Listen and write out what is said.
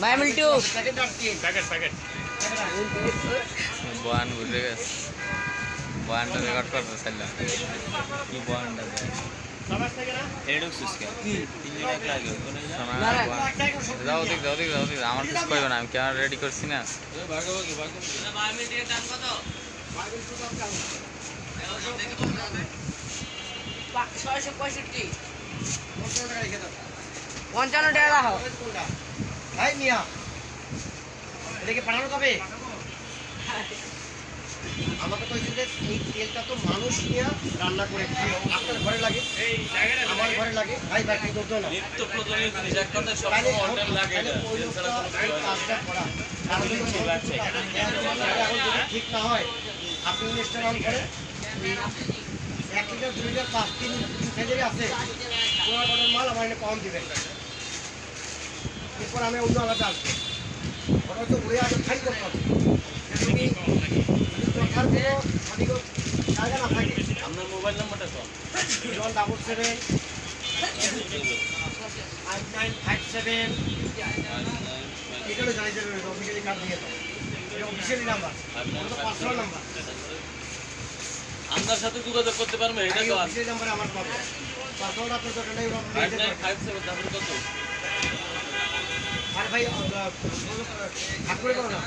ভাই মিল্টু বয়ান ঘুরে গেছে বয়ানটা রেকর্ড করতে চাইলাম কি বয়ানটা যাও আমার কিছু কইবে না আমি ক্যামেরা রেডি করছি না পঞ্চান্ন টাকা রাখো ভাই মিয়া এটাকে পাঠানো কবে আমাকে তো এই তেলটা তো মানুষ নিয়ে রান্না করে আপনার ঘরে লাগে আমার ঘরে লাগে ভাই ভাই কি করতো না ঠিক না হয় আপনি ইনস্টল অন করে 1 লিটার 2 লিটার 5 3 সাইজেরই আছে পুরো বড় মাল আমার এনে কম দিবেন এরপর আমি অন্য আলাদা আসবো ওটা তো ঘুরে আগে খাই করতে হবে জায়গা না থাকে আপনার মোবাইল নাম্বারটা কম 777 5957 এগুলো জানিয়ে দেবেন অফিসিয়ালি কার্ড দিয়ে দাও এটা অফিসিয়ালি নাম্বার পার্সোনাল নাম্বার আপনার সাথে যোগাযোগ করতে পারবেন এটা তো অফিসিয়ালি নাম্বারে আমার পাবে পার্সোনাল আপনার দোকানটাই 5957 তারপরে কত আর ভাই ভাগ করে দাও না